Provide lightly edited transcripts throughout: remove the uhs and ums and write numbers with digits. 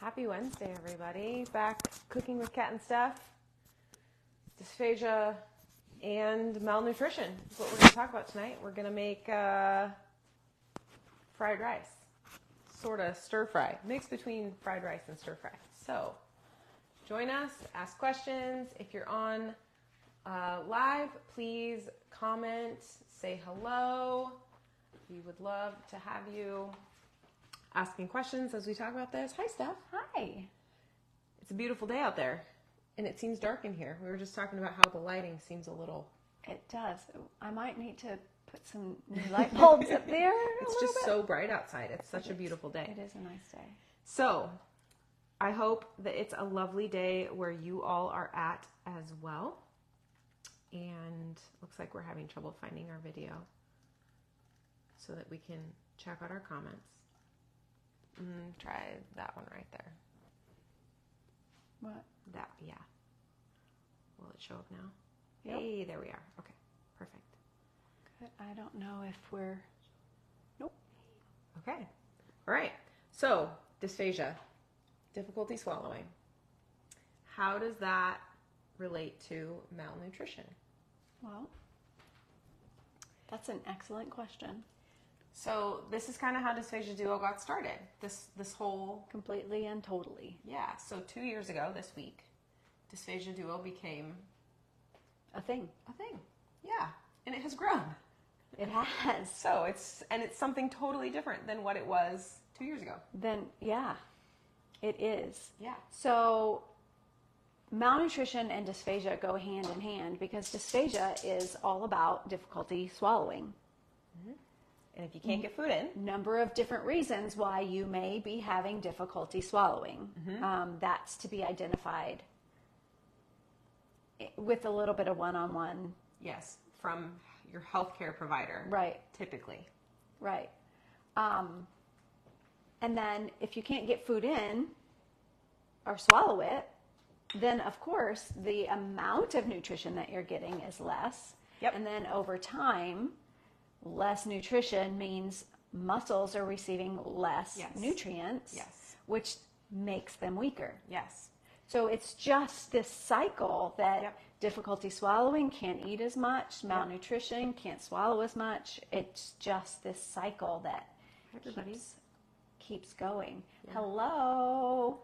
Happy Wednesday, everybody. Back cooking with Kat and Steph. Dysphagia and malnutrition is what we're going to talk about tonight. We're going to make fried rice. Sort of stir fry. Mix between fried rice and stir fry. So join us, ask questions. If you're on live, please comment, say hello. We would love to have you asking questions as we talk about this. Hi, Steph. Hi. It's a beautiful day out there, and it seems dark in here. We were just talking about how the lighting seems a little... It does. I might need to put some new light bulbs up there. It's just so bright outside. It's such a beautiful day. It is a nice day. So, I hope that it's a lovely day where you all are at as well. And looks like we're having trouble finding our video so that we can check out our comments. Try that one right there. What? That, yeah. Will it show up now? Yep. Hey, there we are. Okay, perfect. Good. I don't know if we're... Nope. Okay. All right. So, dysphagia, difficulty swallowing. How does that relate to malnutrition? Well, that's an excellent question. So this is kind of how Dysphagia Duo got started. This whole... Completely and totally. Yeah, so 2 years ago this week, Dysphagia Duo became... A thing. A thing. Yeah, and it has grown. It has. So it's something totally different than what it was 2 years ago. Then, yeah, it is. Yeah. So malnutrition and dysphagia go hand in hand because dysphagia is all about difficulty swallowing. Mm-hmm. And if you can't get food in... Number of different reasons why you may be having difficulty swallowing. Mm-hmm. That's to be identified with a little bit of one-on-one. Yes, from your healthcare provider. Right. Typically. Right. And then if you can't get food in or swallow it, then of course the amount of nutrition that you're getting is less. Yep. And then over time, less nutrition means muscles are receiving less nutrients, which makes them weaker. Yes. So it's just this cycle that difficulty swallowing, can't eat as much, malnutrition, can't swallow as much. It's just this cycle that keeps going. Yeah. Hello,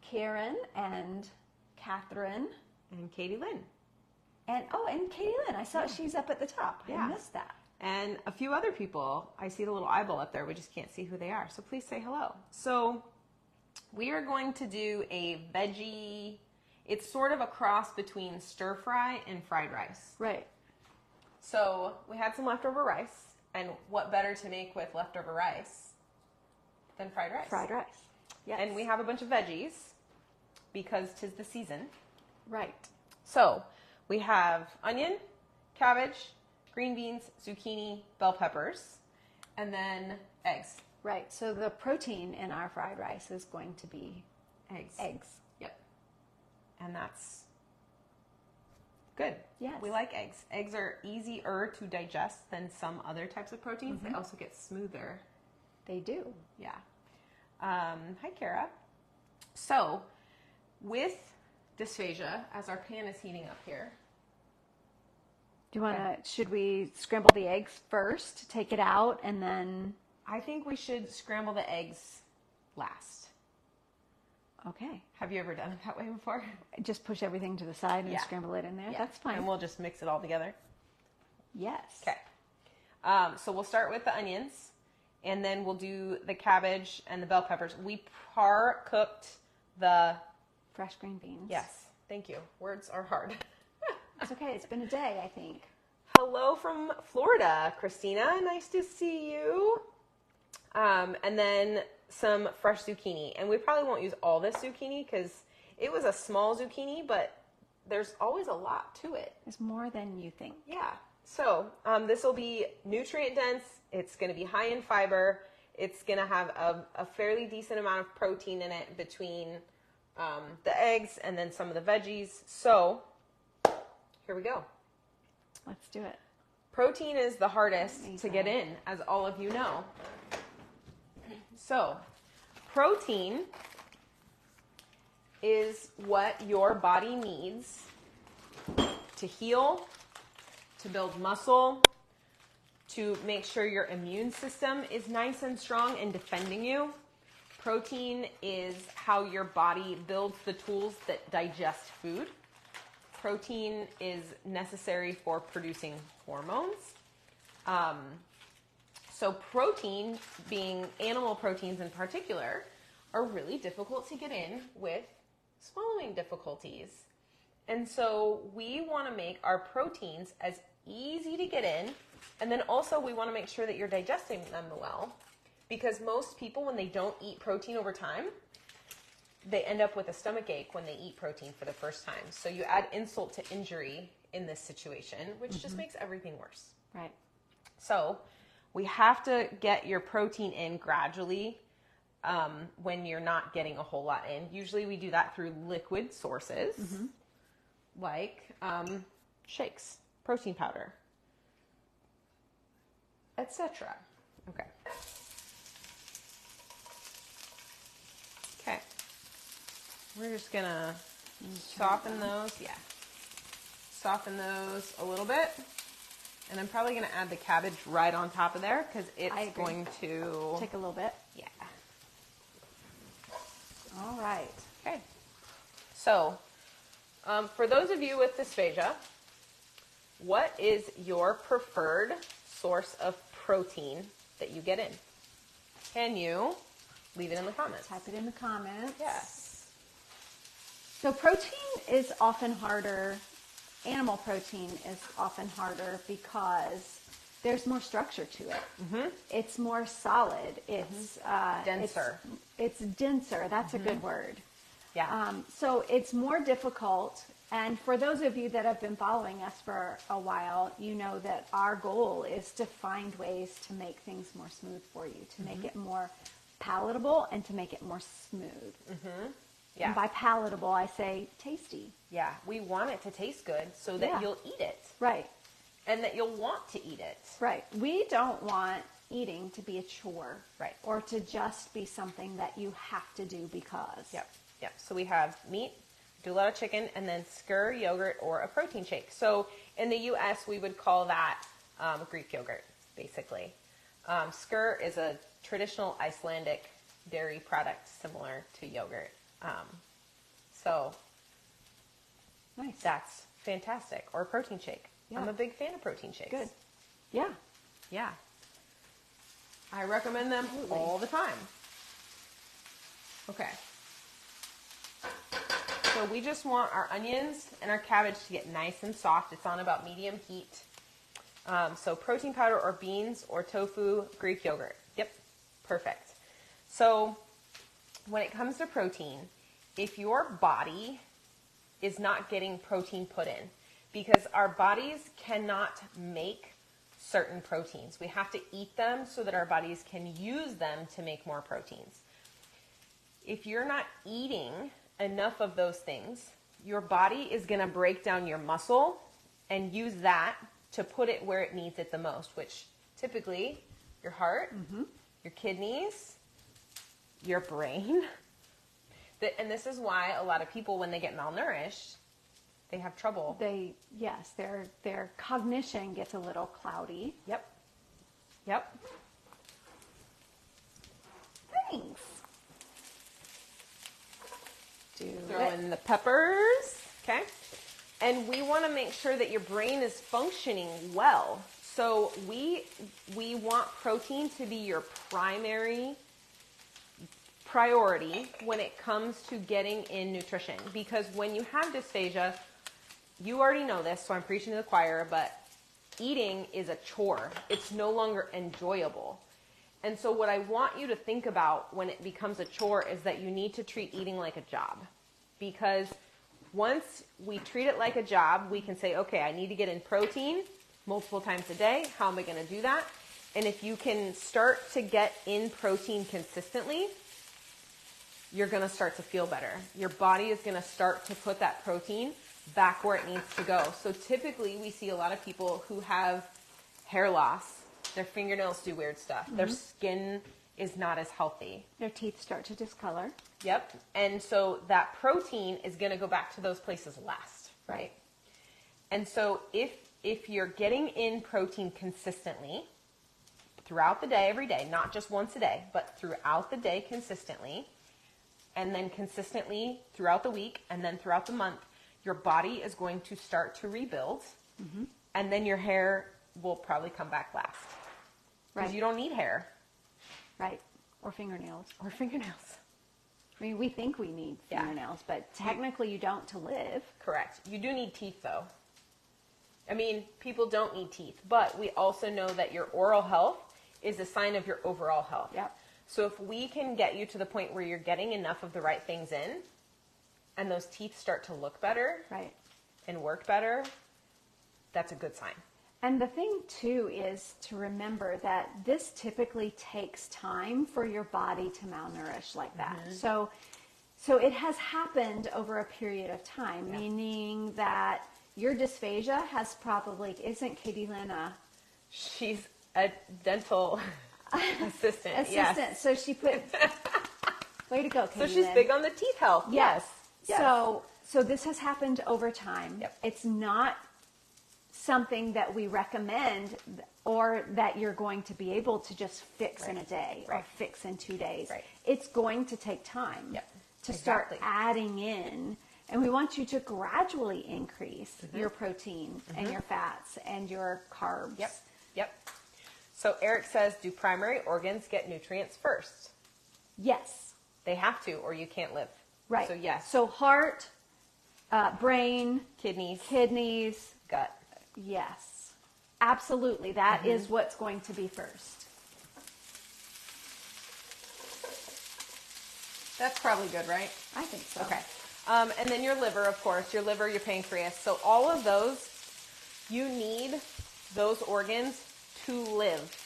Karen and Catherine. And Katie Lynn. And Katie Lynn. I saw she's up at the top. I missed that. And a few other people. I see the little eyeball up there. We just can't see who they are. So please say hello. So we are going to do a veggie. It's sort of a cross between stir fry and fried rice. Right. So we had some leftover rice. And what better to make with leftover rice than fried rice? Fried rice. Yes. And we have a bunch of veggies because 'tis the season. Right. So we have onion, cabbage, green beans, zucchini, bell peppers, and then eggs. Right. So the protein in our fried rice is going to be eggs. Eggs. Yep. And that's good. Yes. We like eggs. Eggs are easier to digest than some other types of proteins. Mm-hmm. They also get smoother. They do. Yeah. Hi, Kara. So with dysphagia, as our pan is heating up here, do you want to, should we scramble the eggs first, take it out, and then? I think we should scramble the eggs last. Okay. Have you ever done it that way before? Just push everything to the side and scramble it in there? Yeah. That's fine. And we'll just mix it all together? Yes. Okay. So we'll start with the onions, and then we'll do the cabbage and the bell peppers. We par-cooked the... Fresh green beans. Yes. Thank you. Words are hard. It's okay. It's been a day, I think. Hello from Florida, Christina. Nice to see you. And then some fresh zucchini. And we probably won't use all this zucchini because it was a small zucchini, but there's always a lot to it. It's more than you think. Yeah. So this will be nutrient dense. It's going to be high in fiber. It's going to have a fairly decent amount of protein in it between the eggs and then some of the veggies. So here we go. Let's do it. Protein is the hardest to get in, as all of you know. So, protein is what your body needs to heal, to build muscle, to make sure your immune system is nice and strong and defending you. Protein is how your body builds the tools that digest food. Protein is necessary for producing hormones. So protein, being animal proteins in particular, are really difficult to get in with swallowing difficulties. And so we want to make our proteins as easy to get in, and then also we want to make sure that you're digesting them well, because most people, when they don't eat protein over time, they end up with a stomach ache when they eat protein for the first time. So you add insult to injury in this situation, which just makes everything worse. Right. So we have to get your protein in gradually when you're not getting a whole lot in. Usually we do that through liquid sources, like shakes, protein powder, etc. Okay. Okay. We're just gonna soften those. Yeah. Soften those a little bit. And I'm probably gonna add the cabbage right on top of there because it's going to take a little bit. Yeah. All right. Okay. So, for those of you with dysphagia, what is your preferred source of protein that you get in? Can you leave it in the comments? Type it in the comments. Yes. So protein is often harder. Animal protein is often harder because there's more structure to it. It's more solid. It's denser. It's denser. That's a good word. Yeah. So it's more difficult. And for those of you that have been following us for a while, you know that our goal is to find ways to make things more smooth for you, to make it more palatable and to make it more smooth. Yeah. And by palatable, I say tasty. Yeah. We want it to taste good so that you'll eat it. Right. And that you'll want to eat it. Right. We don't want eating to be a chore. Right. Or to just be something that you have to do because. Yep. Yep. So we have meat, do a lot of chicken, and then skyr, yogurt, or a protein shake. So in the U.S., we would call that Greek yogurt, basically. Skyr is a traditional Icelandic dairy product similar to yogurt. So Nice. that's fantastic. Or a protein shake. Yeah. I'm a big fan of protein shakes. Good. Yeah. Yeah. I recommend them all the time. Okay. So we just want our onions and our cabbage to get nice and soft. It's on about medium heat. So protein powder or beans or tofu, Greek yogurt. Yep, perfect. So when it comes to protein, if your body is not getting protein put in, because our bodies cannot make certain proteins. We have to eat them so that our bodies can use them to make more proteins. If you're not eating enough of those things, your body is going to break down your muscle and use that to put it where it needs it the most, which typically your heart, your kidneys, your brain. And this is why a lot of people, when they get malnourished, they have trouble. Their cognition gets a little cloudy. Yep. Yep. Thanks. Throw in the peppers. Okay. And we want to make sure that your brain is functioning well. So we want protein to be your primary priority when it comes to getting in nutrition. Because when you have dysphagia, you already know this, so I'm preaching to the choir, but eating is a chore. It's no longer enjoyable. And so what I want you to think about when it becomes a chore is that you need to treat eating like a job. Because once we treat it like a job, we can say, okay, I need to get in protein multiple times a day. How am I going to do that? And if you can start to get in protein consistently, you're going to start to feel better. Your body is going to start to put that protein back where it needs to go. So typically we see a lot of people who have hair loss. Their fingernails do weird stuff. Their skin is not as healthy. Their teeth start to discolor. Yep. And so that protein is going to go back to those places last, right? And so if you're getting in protein consistently throughout the day, every day, not just once a day, but throughout the day consistently, and then consistently throughout the week, and then throughout the month, your body is going to start to rebuild, and then your hair will probably come back last. Because you don't need hair. Right. Or fingernails. Or fingernails. I mean, we think we need fingernails, but technically you don't to live. Correct. You do need teeth, though. I mean, people don't need teeth, but we also know that your oral health is a sign of your overall health. Yep. So if we can get you to the point where you're getting enough of the right things in, and those teeth start to look better and work better, that's a good sign. And the thing, too, is to remember that this typically takes time for your body to malnourish like that. So it has happened over a period of time, meaning that your dysphagia has probably, isn't Katie Lynn She's a dental assistant. Yes. So she put, way to go, Katie So she's Lynn. big on the teeth health. Yes. So this has happened over time. Yep. It's not something that we recommend or that you're going to be able to just fix in a day or fix in 2 days. Right. It's going to take time to start adding in. And we want you to gradually increase your protein and your fats and your carbs. Yep. So Eric says, do primary organs get nutrients first? Yes. They have to, or you can't live. Right. So yes. So heart, brain, kidneys, gut. Yes. Absolutely. That is what's going to be first. That's probably good, right? I think so. Okay. And then your liver, of course, your liver, your pancreas. So all of those, you need those organs to live.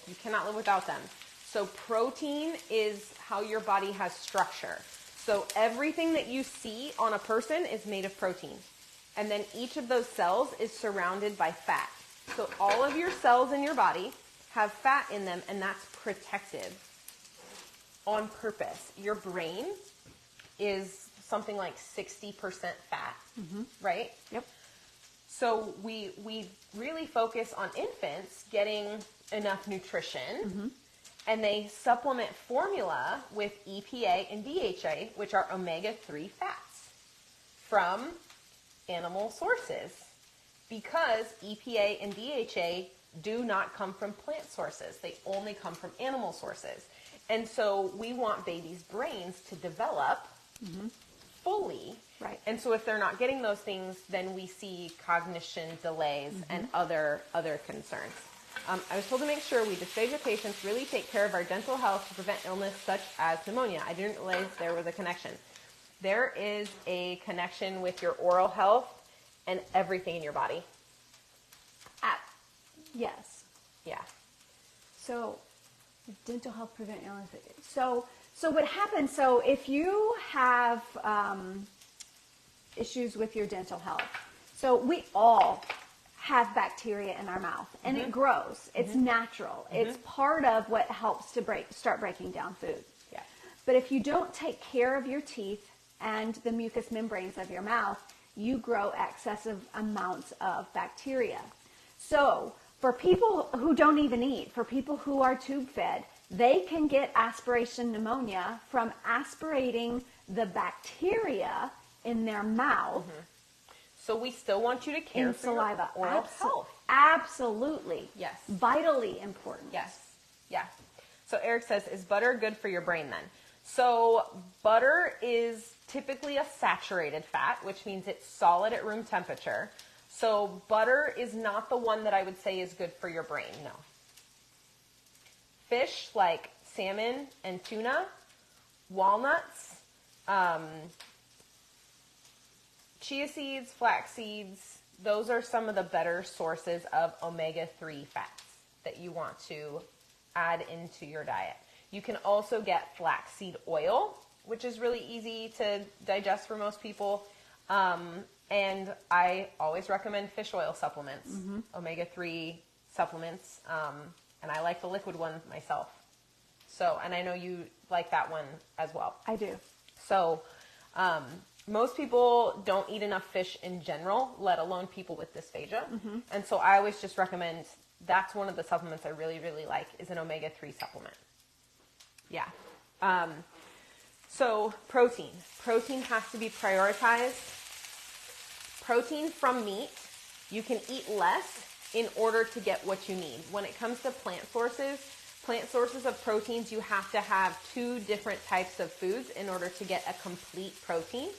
You cannot live without them. So protein is how your body has structure. So everything that you see on a person is made of protein. And then each of those cells is surrounded by fat. So all of your cells in your body have fat in them, and that's protective on purpose. Your brain is something like 60% fat, right? Yep. So we really focus on infants getting enough nutrition, and they supplement formula with EPA and DHA, which are omega-3 fats, from animal sources, because EPA and DHA do not come from plant sources. They only come from animal sources. And so we want babies' brains to develop fully. Right. And so if they're not getting those things, then we see cognition delays and other concerns. I was told to make sure we dysphagia patients really take care of our dental health to prevent illness such as pneumonia. I didn't realize there was a connection. There is a connection with your oral health and everything in your body. Yes. Yeah. So dental health prevent illness. So what happens, so if you have issues with your dental health, so we all have bacteria in our mouth, and it grows. It's natural. It's part of what helps to start breaking down food. Yeah. But if you don't take care of your teeth and the mucous membranes of your mouth, you grow excessive amounts of bacteria. So for people who don't even eat, for people who are tube fed, they can get aspiration pneumonia from aspirating the bacteria in their mouth. So we still want you to care in for saliva. your oral health. Absolutely. Yes. Vitally important. Yes. Yeah. So Eric says, is butter good for your brain then? So butter is typically a saturated fat, which means it's solid at room temperature. So butter is not the one that I would say is good for your brain, no. Fish like salmon and tuna, walnuts, chia seeds, flax seeds, those are some of the better sources of omega-3 fats that you want to add into your diet. You can also get flaxseed oil, which is really easy to digest for most people. And I always recommend fish oil supplements, omega-3 supplements, and I like the liquid one myself. So, and I know you like that one as well. I do. So, most people don't eat enough fish in general, let alone people with dysphagia. And so I always just recommend, that's one of the supplements I really, really like, is an omega-3 supplement. Yeah. So protein. Protein has to be prioritized. Protein from meat, you can eat less in order to get what you need. When it comes to plant sources of proteins, you have to have 2 different types of foods in order to get a complete protein.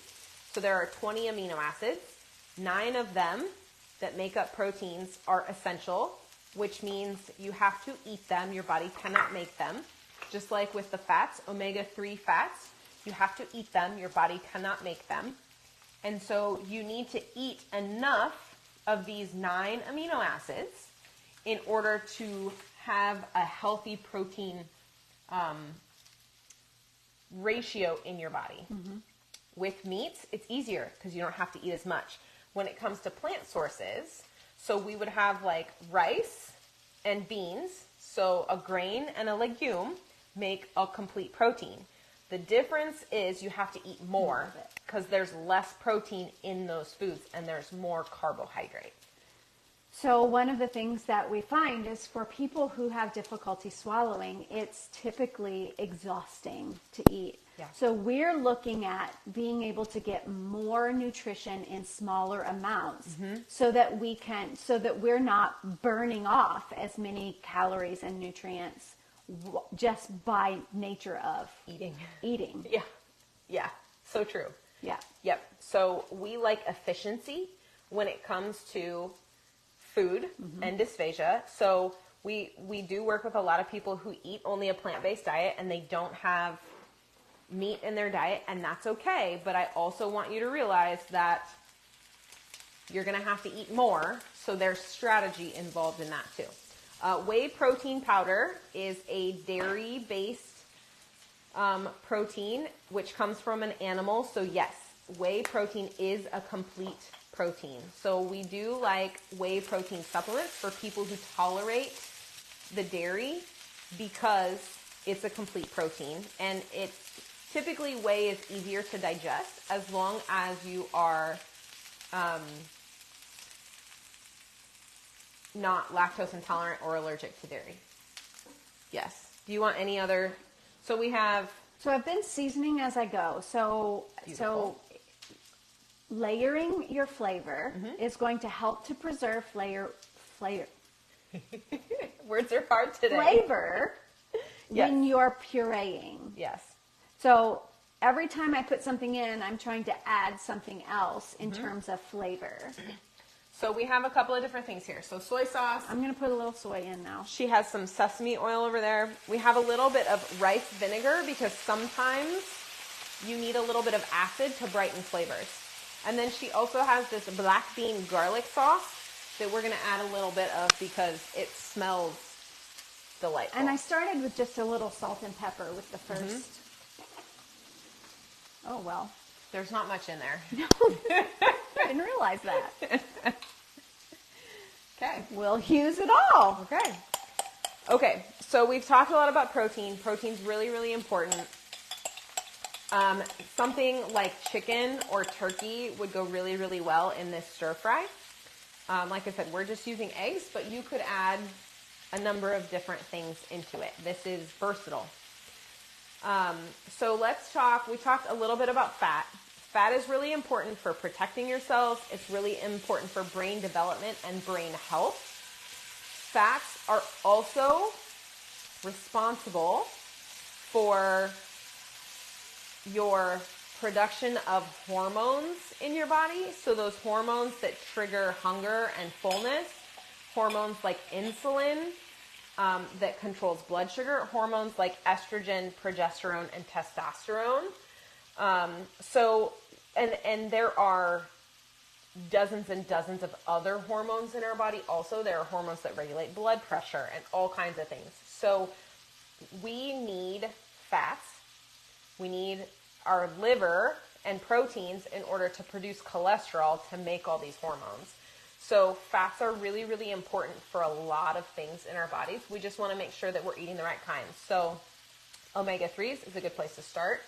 So there are 20 amino acids. 9 of them that make up proteins are essential, which means you have to eat them. Your body cannot make them. Just like with the fats, omega-3 fats, you have to eat them. Your body cannot make them. And so you need to eat enough of these 9 amino acids in order to have a healthy protein ratio in your body. With meats, it's easier because you don't have to eat as much. When it comes to plant sources, so we would have like rice and beans, so a grain and a legume make a complete protein. The difference is you have to eat more because there's less protein in those foods and there's more carbohydrate. So one of the things that we find is for people who have difficulty swallowing, it's typically exhausting to eat. Yeah. So we're looking at being able to get more nutrition in smaller amounts so that we're not burning off as many calories and nutrients just by nature of eating. Yeah. So true. Yeah. Yep. So we like efficiency when it comes to food and dysphagia. So we do work with a lot of people who eat only a plant-based diet and they don't have meat in their diet, and that's okay. But I also want you to realize that you're going to have to eat more. So there's strategy involved in that too. Whey protein powder is a dairy-based protein, which comes from an animal. So yes, whey protein is a complete protein. So we do like whey protein supplements for people who tolerate the dairy because it's a complete protein, and it's typically whey is easier to digest as long as you are not lactose intolerant or allergic to dairy. Yes. Do you want any other? So we have. So I've been seasoning as I go. So layering your flavor is going to help to preserve flavor. Words are hard today. Flavor Yes. when you're pureeing. Yes. So every time I put something in, I'm trying to add something else in terms of flavor. So we have a couple of different things here. So soy sauce. I'm going to put a little soy in now. She has some sesame oil over there. We have a little bit of rice vinegar because sometimes you need a little bit of acid to brighten flavors. And then she also has this black bean garlic sauce that we're going to add a little bit of because it smells delightful. And I started with just a little salt and pepper with the first. Oh, well. There's not much in there. I didn't realize that. Okay. We'll use it all. Okay, so we've talked a lot about protein. Protein's really, really important. Something like chicken or turkey would go really, really well in this stir fry. Like I said, we're just using eggs, but you could add a number of different things into it. This is versatile. So let's talk, we talked a little bit about fat. Fat is really important for protecting your cells. It's really important for brain development and brain health. Fats are also responsible for your production of hormones in your body. So those hormones that trigger hunger and fullness, hormones like insulin, that controls blood sugar, hormones like estrogen, progesterone, and testosterone. And there are dozens and dozens of other hormones in our body also. There are hormones that regulate blood pressure and all kinds of things. So we need fats. We need our liver and proteins in order to produce cholesterol to make all these hormones. So fats are really, really important for a lot of things in our bodies. We just want to make sure that we're eating the right kinds. So omega-3s is a good place to start.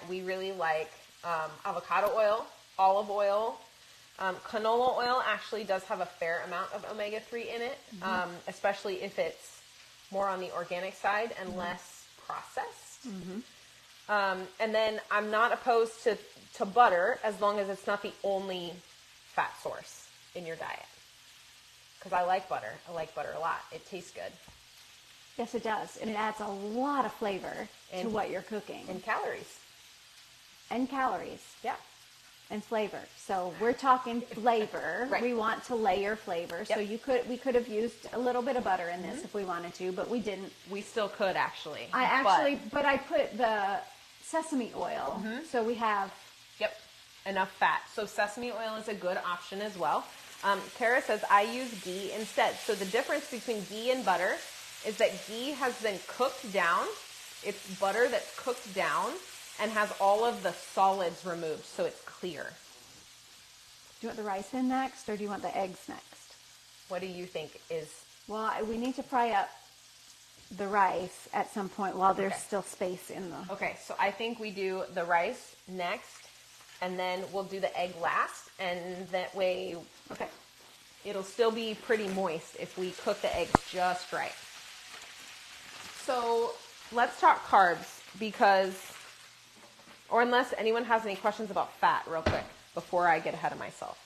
We really like avocado oil, olive oil. Canola oil actually does have a fair amount of omega-3 in it, especially if it's more on the organic side and less processed. And then I'm not opposed to butter as long as it's not the only fat source in your diet. Because I like butter. I like butter a lot. It tastes good. Yes, it does. And it adds a lot of flavor to what you're cooking. And calories. And calories. Yeah. And flavor. So we're talking flavor. Right. We want to layer flavor. Yep. So we could have used a little bit of butter in this if we wanted to, but we didn't. We still could actually. But I put the sesame oil. So we have. Yep. Enough fat. So sesame oil is a good option as well. Kara says, I use ghee instead. So the difference between ghee and butter is that ghee has been cooked down. It's butter that's cooked down and has all of the solids removed, so it's clear. Do you want the rice in next, or do you want the eggs next? What do you think is... Well, we need to fry up the rice at some point while there's still space in the... Okay, so I think we do the rice next, and then we'll do the egg last, and that way... Okay. It'll still be pretty moist if we cook the eggs just right. So let's talk carbs because, or unless anyone has any questions about fat real quick before I get ahead of myself.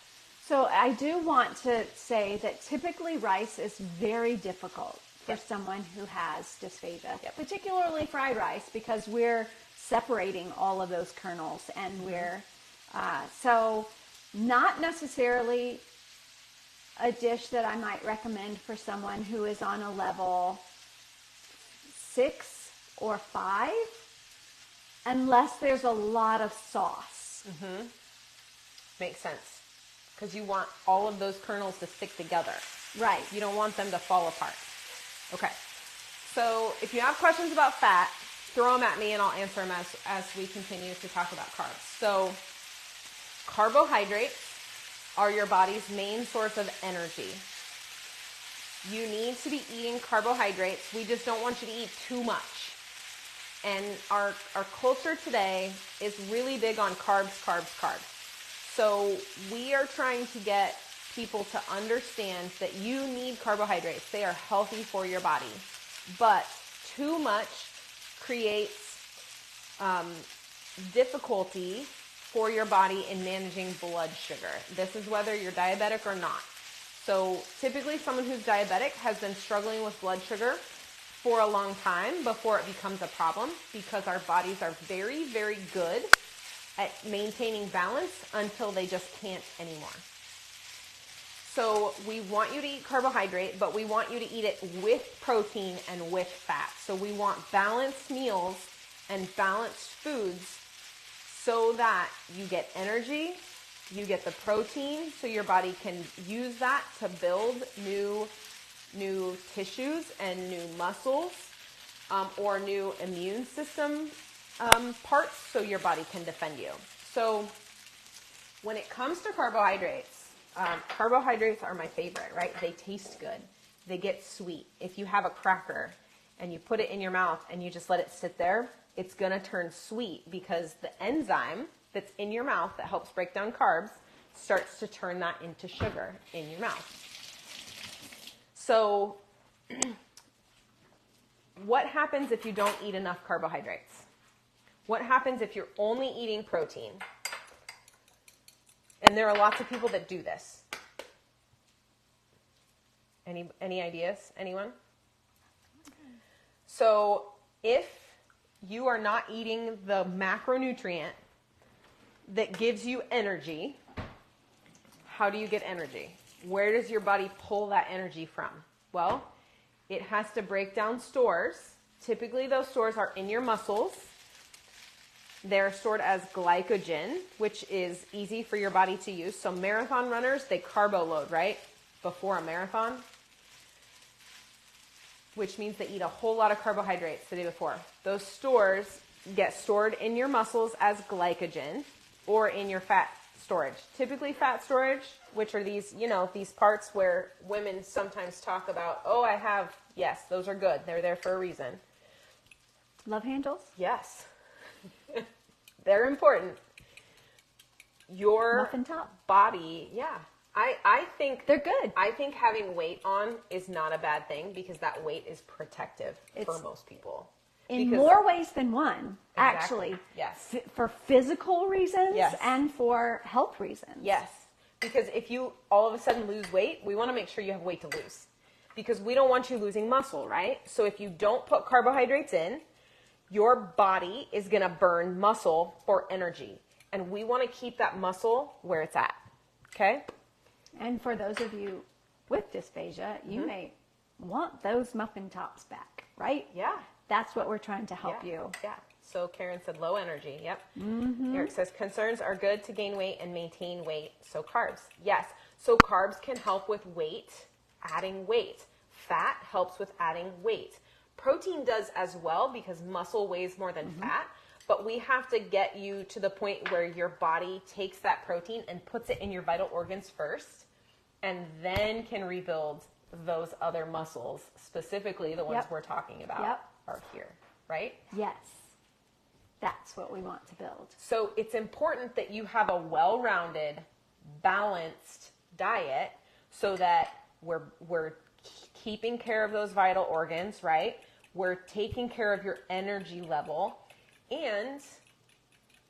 So I do want to say that typically rice is very difficult for someone who has dysphagia, particularly fried rice, because we're separating all of those kernels and we're, so not necessarily a dish that I might recommend for someone who is on a level 6 or 5, unless there's a lot of sauce. Makes sense. Because you want all of those kernels to stick together. Right. You don't want them to fall apart. Okay. So if you have questions about fat, throw them at me and I'll answer them as we continue to talk about carbs. So carbohydrates are your body's main source of energy. You need to be eating carbohydrates. We just don't want you to eat too much. And our culture today is really big on carbs, carbs, carbs. So we are trying to get people to understand that you need carbohydrates. They are healthy for your body. But too much creates difficulty for your body in managing blood sugar. This is whether you're diabetic or not. So typically someone who's diabetic has been struggling with blood sugar for a long time before it becomes a problem, because our bodies are very, very good at maintaining balance until they just can't anymore. So we want you to eat carbohydrate, but we want you to eat it with protein and with fat. So we want balanced meals and balanced foods so that you get energy, you get the protein, so your body can use that to build new tissues and new muscles, or new immune system parts, so your body can defend you. So when it comes to carbohydrates, carbohydrates are my favorite, right? They taste good. They get sweet. If you have a cracker and you put it in your mouth and you just let it sit there, it's going to turn sweet because the enzyme that's in your mouth that helps break down carbs starts to turn that into sugar in your mouth. So what happens if you don't eat enough carbohydrates? What happens if you're only eating protein? And there are lots of people that do this. Any ideas? Anyone? So if you are not eating the macronutrient that gives you energy, how do you get energy? Where does your body pull that energy from? Well, it has to break down stores. Typically, those stores are in your muscles. They're stored as glycogen, which is easy for your body to use. So marathon runners, they carbo load, right? Before a marathon, which means they eat a whole lot of carbohydrates the day before. Those stores get stored in your muscles as glycogen or in your fat storage. Typically fat storage, which are these, these parts where women sometimes talk about, yes, those are good. They're there for a reason. Love handles? Yes. They're important. Your Muffin top? body, yeah. I think They're good. I think having weight on is not a bad thing because that weight is protective for most people. In more ways than one, Exactly. actually. Yes. For physical reasons Yes. and for health reasons. Yes. Because if you all of a sudden lose weight, we want to make sure you have weight to lose. Because we don't want you losing muscle, right? So if you don't put carbohydrates in, your body is going to burn muscle for energy. And we want to keep that muscle where it's at. Okay? And for those of you with dysphagia, you may want those muffin tops back, right? Yeah. That's what we're trying to help you. Yeah. So Karen said low energy. Yep. Eric says concerns are good to gain weight and maintain weight. So carbs. Yes. So carbs can help with weight, adding weight. Fat helps with adding weight. Protein does as well because muscle weighs more than fat. But we have to get you to the point where your body takes that protein and puts it in your vital organs first and then can rebuild those other muscles, specifically the ones we're talking about are here, right? Yes. That's what we want to build. So it's important that you have a well-rounded, balanced diet so that we're keeping care of those vital organs, right? We're taking care of your energy level. And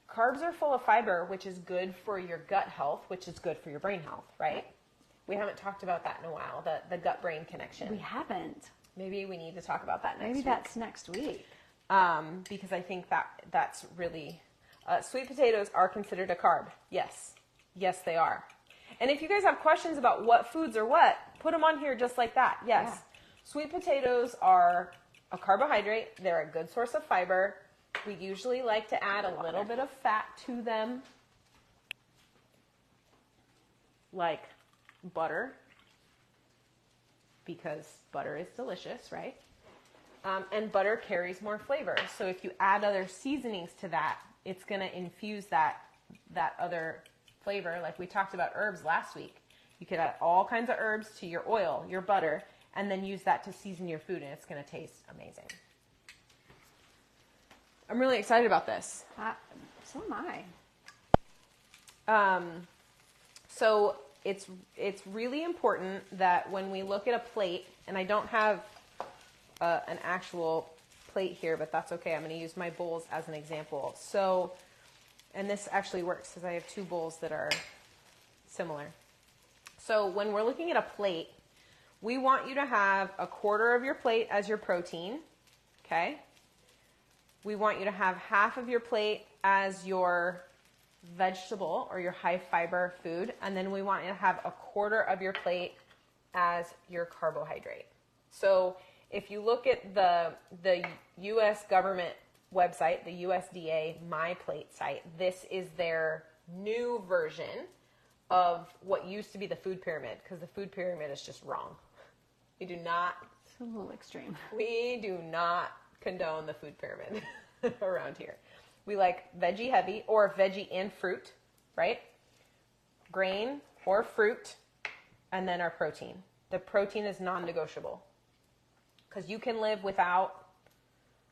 carbs are full of fiber, which is good for your gut health, which is good for your brain health, right? We haven't talked about that in a while, the gut-brain connection. We haven't. Maybe we need to talk about that next week. Maybe that's next week. Because I think that's really... sweet potatoes are considered a carb. Yes. Yes, they are. And if you guys have questions about what foods are what, put them on here just like that. Yes. Yeah. Sweet potatoes are a carbohydrate. They're a good source of fiber. We usually like to add a little bit of fat to them, like butter, because butter is delicious, right? And butter carries more flavor. So if you add other seasonings to that, it's going to infuse that other flavor. Like we talked about herbs last week. You could add all kinds of herbs to your oil, your butter, and then use that to season your food, and it's going to taste amazing. I'm really excited about this. So am I. So it's really important that when we look at a plate, and I don't have an actual plate here, but that's okay. I'm going to use my bowls as an example. So, and this actually works because I have two bowls that are similar. So when we're looking at a plate, we want you to have a quarter of your plate as your protein, okay? We want you to have half of your plate as your vegetable or your high fiber food, and then we want you to have a quarter of your plate as your carbohydrate. So if you look at the U.S. government website, the USDA My Plate site, this is their new version of what used to be the food pyramid, because the food pyramid is just wrong. We do not... It's a little extreme. We do not condone the food pyramid around here. We like veggie heavy or veggie and fruit, right? Grain or fruit, and then our protein. The protein is non-negotiable because you can live without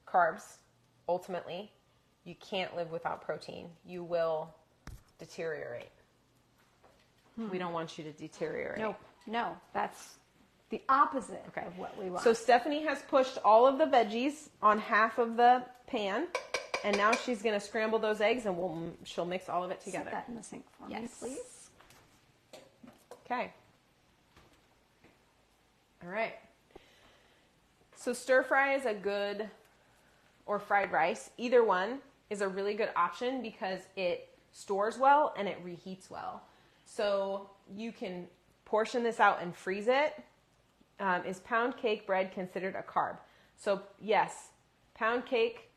carbs. Ultimately, you can't live without protein. You will deteriorate. We don't want you to deteriorate. No, that's the opposite of what we want. So Stephanie has pushed all of the veggies on half of the pan, and now she's going to scramble those eggs, and she'll mix all of it together. Set that in the sink for me, please. Okay. All right. So stir fry is a good, or fried rice, either one is a really good option because it stores well and it reheats well. So you can portion this out and freeze it. Is pound cake bread considered a carb? So yes, pound cake,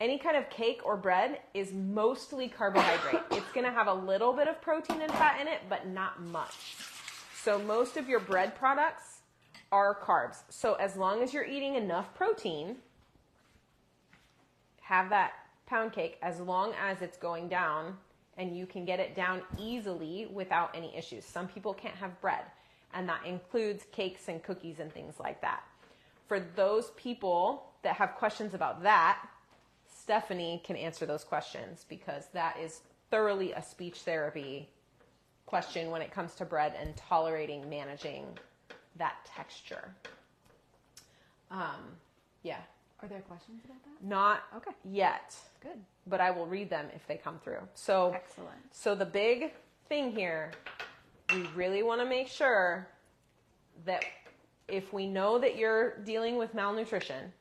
any kind of cake or bread is mostly carbohydrate. It's going to have a little bit of protein and fat in it, but not much. So most of your bread products are carbs. So as long as you're eating enough protein, have that pound cake as long as it's going down and you can get it down easily without any issues. Some people can't have bread, and that includes cakes and cookies and things like that. For those people that have questions about that, Stephanie can answer those questions, because that is thoroughly a speech therapy question when it comes to bread and tolerating, managing that texture. Yeah. Are there questions about that? Not Okay. yet. Good. But I will read them if they come through. So Excellent. So the big thing here, we really want to make sure that if we know that you're dealing with malnutrition,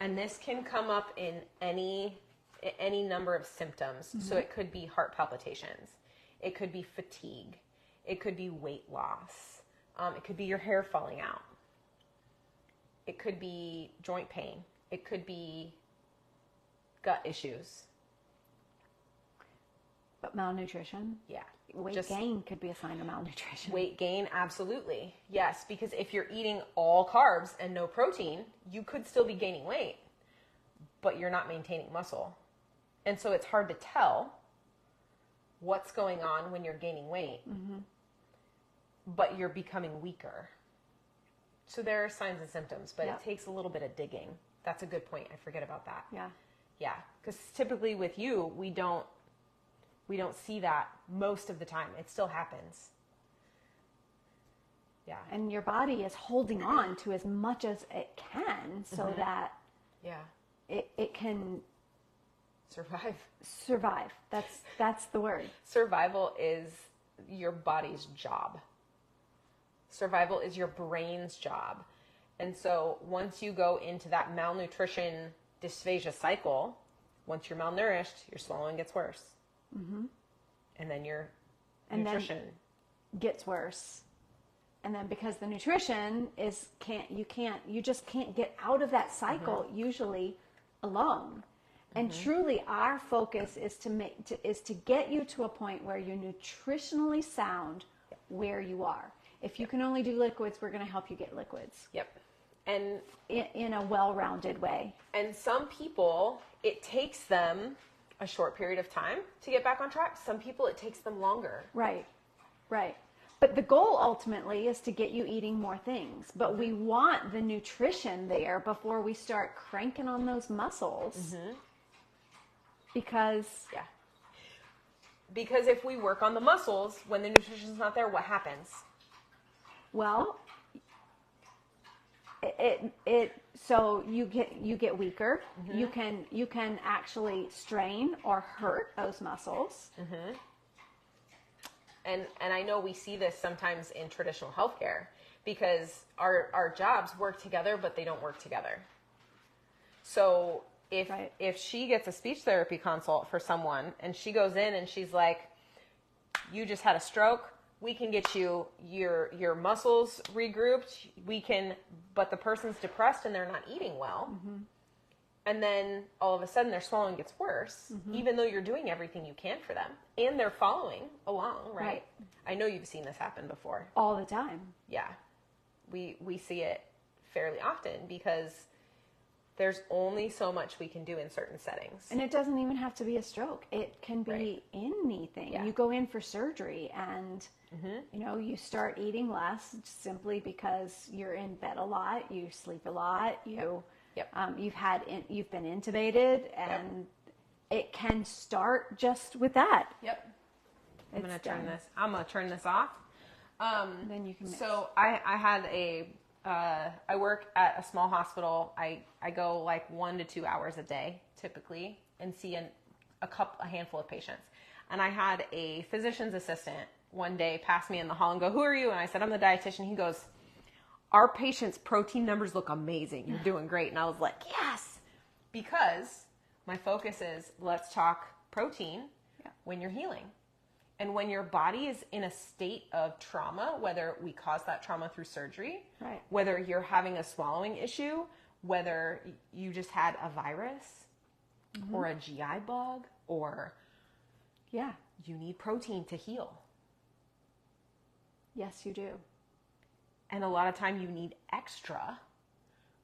and this can come up in any number of symptoms. Mm-hmm. So it could be heart palpitations. It could be fatigue. It could be weight loss. It could be your hair falling out. It could be joint pain. It could be gut issues. But malnutrition? Yeah. Weight gain could be a sign of malnutrition. Weight gain, absolutely. Yes, because if you're eating all carbs and no protein, you could still be gaining weight, but you're not maintaining muscle. And so it's hard to tell what's going on when you're gaining weight, mm-hmm. but you're becoming weaker. So there are signs and symptoms, but it takes a little bit of digging. That's a good point. I forget about that. Yeah. Yeah, because typically with you, we don't see that most of the time. It still happens. Yeah. And your body is holding on to as much as it can so mm-hmm. that it can survive. That's the word. Survival is your body's job. Survival is your brain's job. And so once you go into that malnutrition dysphagia cycle, once you're malnourished, your swallowing gets worse. Mm-hmm. And then your nutrition gets worse. And then because the nutrition you just can't get out of that cycle mm-hmm. usually alone. And mm-hmm. truly our focus is to get you to a point where you're nutritionally sound where you are. If you can only do liquids, we're going to help you get liquids. Yep. And in a well-rounded way. And some people, it takes them a short period of time to get back on track. Some people, it takes them longer. Right. But the goal ultimately is to get you eating more things. But we want the nutrition there before we start cranking on those muscles. Mm-hmm. Because if we work on the muscles, when the nutrition's not there, what happens? Well, so you get weaker. Mm-hmm. You can actually strain or hurt those muscles. Mm-hmm. And I know we see this sometimes in traditional healthcare because our jobs work together, but they don't work together. So if she gets a speech therapy consult for someone and she goes in and she's like, you just had a stroke, we can get you your muscles regrouped. But the person's depressed and they're not eating well. Mm-hmm. And then all of a sudden their swallowing gets worse, mm-hmm. even though you're doing everything you can for them and they're following along, right? I know you've seen this happen before. All the time. Yeah. We see it fairly often because there's only so much we can do in certain settings. And it doesn't even have to be a stroke. It can be anything. Yeah. You go in for surgery and, mm-hmm. You start eating less simply because you're in bed a lot, you sleep a lot, you've been intubated, and it can start just with that. Yep. I'm going to turn this off. Then you can mix. So I work at a small hospital. I go like 1 to 2 hours a day typically and see a handful of patients. And I had a physician's assistant one day pass me in the hall and go, "Who are you?" And I said, "I'm the dietitian." He goes, "Our patients' protein numbers look amazing. You're doing great." And I was like, yes, because my focus is let's talk protein when you're healing. And when your body is in a state of trauma, whether we cause that trauma through surgery, whether you're having a swallowing issue, whether you just had a virus mm-hmm. or a GI bug, or you need protein to heal. Yes, you do. And a lot of time you need extra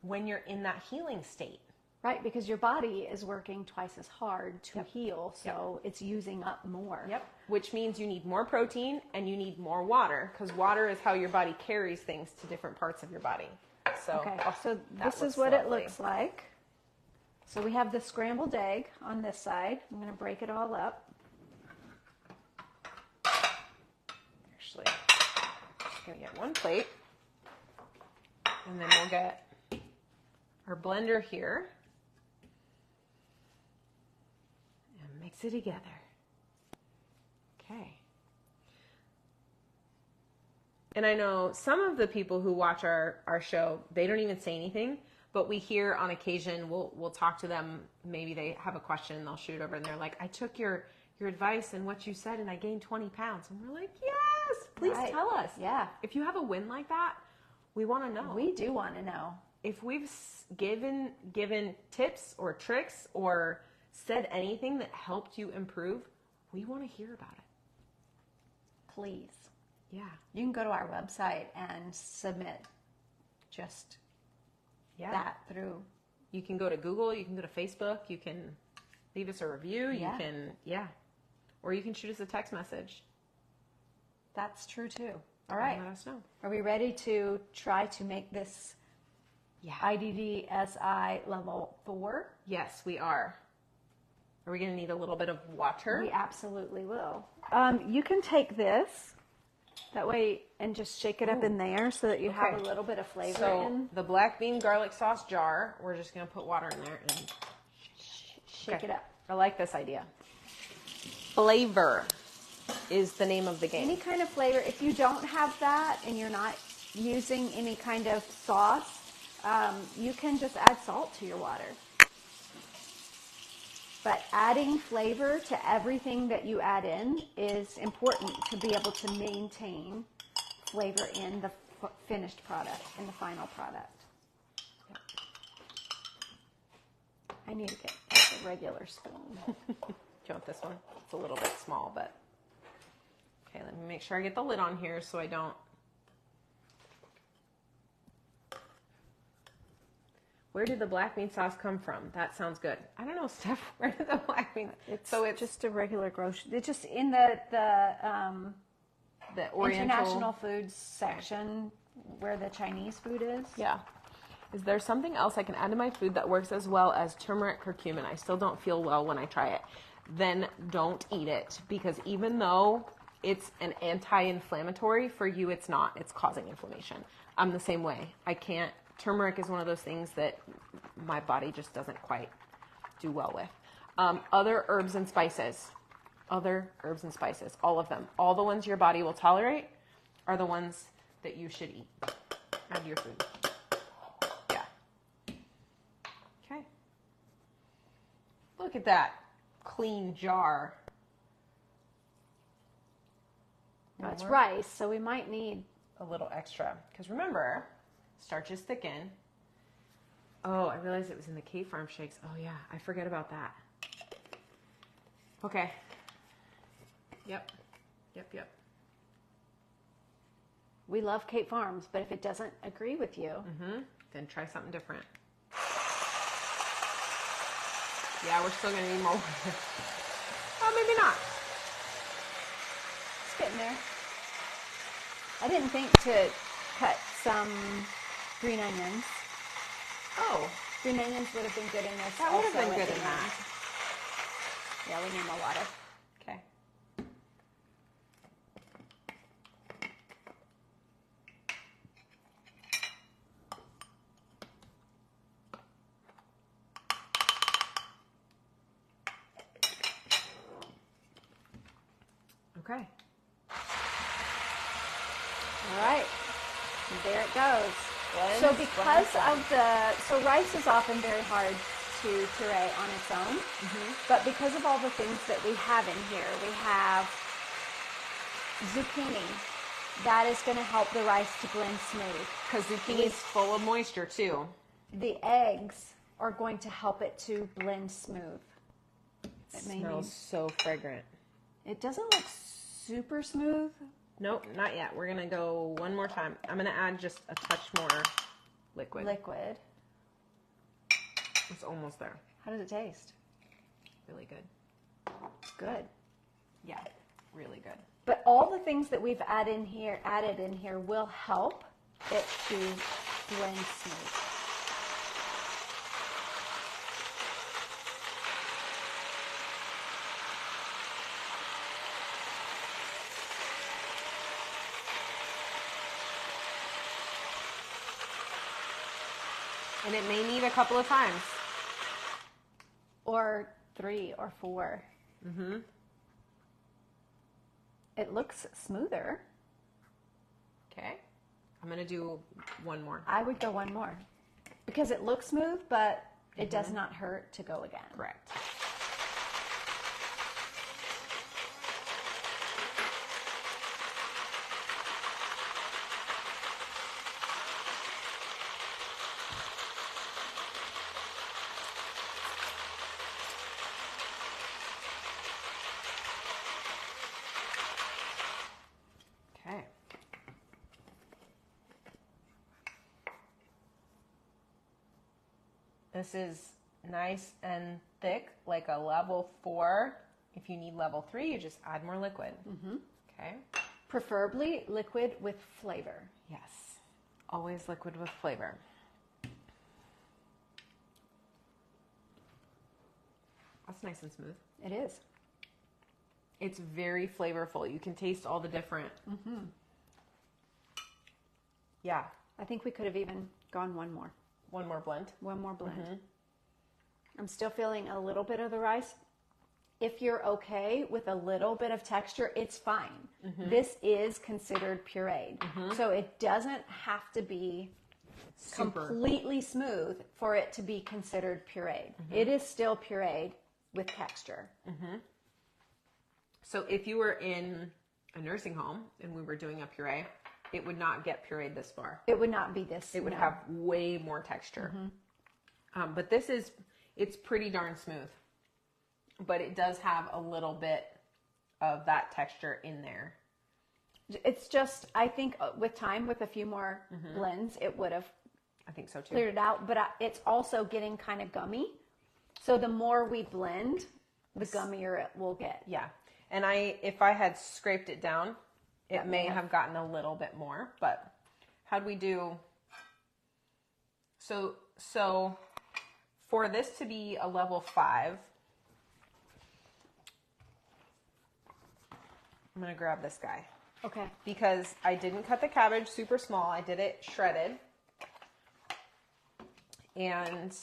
when you're in that healing state. Right, because your body is working twice as hard to heal, so it's using up more. Yep, which means you need more protein and you need more water, because water is how your body carries things to different parts of your body. So, Okay, so that this is looks what it lovely. looks like. So we have the scrambled egg on this side. I'm going to break it all up. Actually, just gonna get one plate, and then we'll get our blender here and mix it together. Okay. And I know some of the people who watch our show, they don't even say anything, but we hear on occasion, we'll talk to them. Maybe they have a question and they'll shoot over and they're like, I took your advice and what you said and I gained 20 pounds. And we're like, yes, please tell us. Yeah. If you have a win like that, we want to know. We do want to know. If we've given tips or tricks or said anything that helped you improve, we want to hear about it. Please. Yeah. You can go to our website and submit just that through. You can go to Google, you can go to Facebook, you can leave us a review, you can, or you can shoot us a text message. That's true too. All right. Let us know. Are we ready to try to make this IDDSI level 4? Yes, we are. Are we going to need a little bit of water? We absolutely will. You can take this that way and just shake it up in there so that you have a little bit of flavor in. The black bean garlic sauce jar, we're just going to put water in there and shake it up. I like this idea. Flavor is the name of the game. Any kind of flavor. If you don't have that and you're not using any kind of sauce, you can just add salt to your water. But adding flavor to everything that you add in is important to be able to maintain flavor in the finished product, in the final product. Yep. I need to get a regular spoon. Do you want this one? It's a little bit small, but okay, let me make sure I get the lid on here so I don't. Where did the black bean sauce come from? That sounds good. I don't know, Steph. Where did the black bean? It's just a regular grocery. It's just in the international foods section where the Chinese food is. Yeah. Is there something else I can add to my food that works as well as turmeric or cumin? I still don't feel well when I try it. Then don't eat it, because even though it's an anti-inflammatory, for you it's not. It's causing inflammation. I'm the same way. I can't. Turmeric is one of those things that my body just doesn't quite do well with. Other herbs and spices. All of them. All the ones your body will tolerate are the ones that you should eat. Add to your food. Yeah. Okay. Look at that clean jar. Now it's rice, so we might need a little extra. Because remember, starches thicken. Oh, I realized it was in the Kate Farm shakes. Oh yeah, I forget about that. Okay. Yep. We love Kate Farms, but if it doesn't agree with you, then try something different. Yeah, we're still gonna need more water. Oh, maybe not. It's getting there. I didn't think to cut some green onions. Oh, green onions would have been good in this. That would have been good in that. Yeah, we need more water. Okay. Okay. All right. And there it goes. So because so rice is often very hard to puree on its own, but because of all the things that we have in here, we have zucchini. That is going to help the rice to blend smooth. Because zucchini is full of moisture too. The eggs are going to help it to blend smooth. It smells so fragrant. It doesn't look super smooth. Nope, not yet. We're going to go one more time. I'm going to add just a touch more liquid. It's almost there. How does it taste? Really good. It's good. Yeah, really good. But all the things that we've added in here will help it to blend smooth. And it may need a couple of times. Or 3 or 4. Mm-hmm. It looks smoother. Okay. I'm going to do one more. I would go one more. Because it looks smooth, but it does not hurt to go again. Correct. Okay. This is nice and thick, like a level 4. If you need level 3, you just add more liquid. Mm-hmm. Okay. Preferably liquid with flavor. Yes. Always liquid with flavor. That's nice and smooth. It is. It's very flavorful. You can taste all the different. Mm-hmm. Yeah. I think we could have even gone one more. One more blend. One more blend. Mm-hmm. I'm still feeling a little bit of the rice. If you're okay with a little bit of texture, it's fine. Mm-hmm. This is considered pureed. Mm-hmm. So it doesn't have to be completely smooth for it to be considered pureed. Mm-hmm. It is still pureed with texture. Mm-hmm. So if you were in a nursing home and we were doing a puree, it would not get pureed this far. It would not be this. It would have way more texture. Mm-hmm. But this is, it's pretty darn smooth. But it does have a little bit of that texture in there. It's just, I think with time, with a few more blends, it would have, I think so too, cleared it out. But it's also getting kind of gummy. So the more we blend, the gummier it will get. Yeah. And if I had scraped it down, it may have gotten a little bit more, but how'd we do? So for this to be a level 5, I'm going to grab this guy. Okay. Because I didn't cut the cabbage super small. I did it shredded. And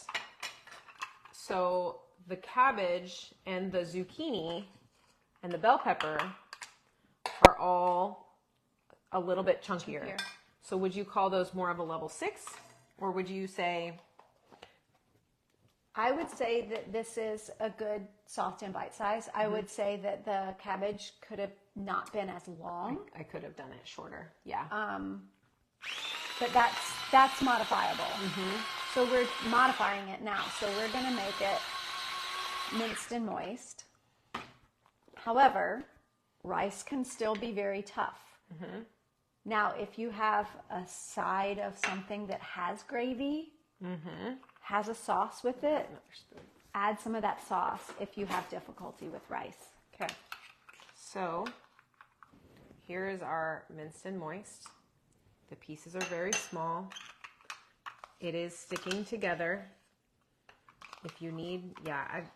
so the cabbage and the zucchini and the bell pepper are all a little bit chunkier. So would you call those more of a level 6? Or would you say? I would say that this is a good soft and bite size. I would say that the cabbage could have not been as long. I could have done it shorter. Yeah. But that's modifiable. So we're modifying it now. So we're going to make it minced and moist. However, rice can still be very tough. Now, if you have a side of something that has gravy, has a sauce with it, add some of that sauce if you have difficulty with rice. Okay. So here is our minced and moist. The pieces are very small. It is sticking together. If you need,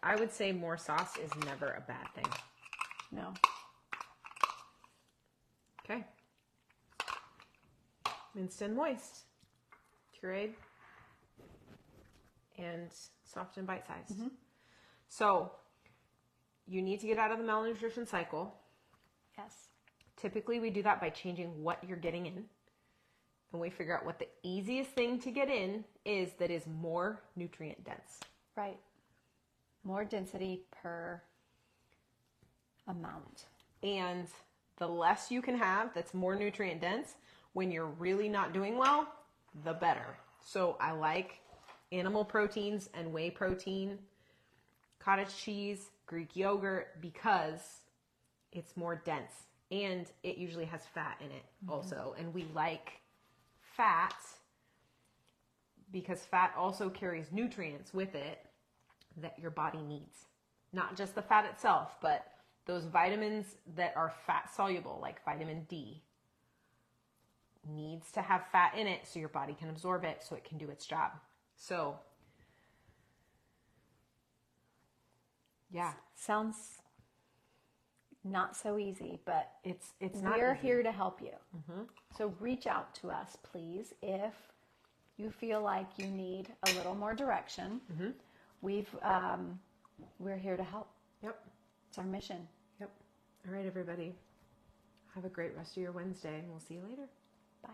I would say more sauce is never a bad thing. No. Okay. Minced and moist, pureed, and soft and bite-sized. So you need to get out of the malnutrition cycle. Yes. Typically, we do that by changing what you're getting in. And we figure out what the easiest thing to get in is that is more nutrient dense. Right. More density per amount. And the less you can have that's more nutrient dense, when you're really not doing well, the better. So I like animal proteins and whey protein, cottage cheese, Greek yogurt, because it's more dense. And it usually has fat in it also. And we like fat because fat also carries nutrients with it that your body needs. Not just the fat itself, but those vitamins that are fat soluble, like vitamin D, needs to have fat in it so your body can absorb it so it can do its job. So, yeah. Sounds not so easy, but It's not we're easy. here to help you. So reach out to us, please, if you feel like you need a little more direction. We're here to help. Yep. It's our mission. Yep. All right, everybody. Have a great rest of your Wednesday, and we'll see you later. Bye.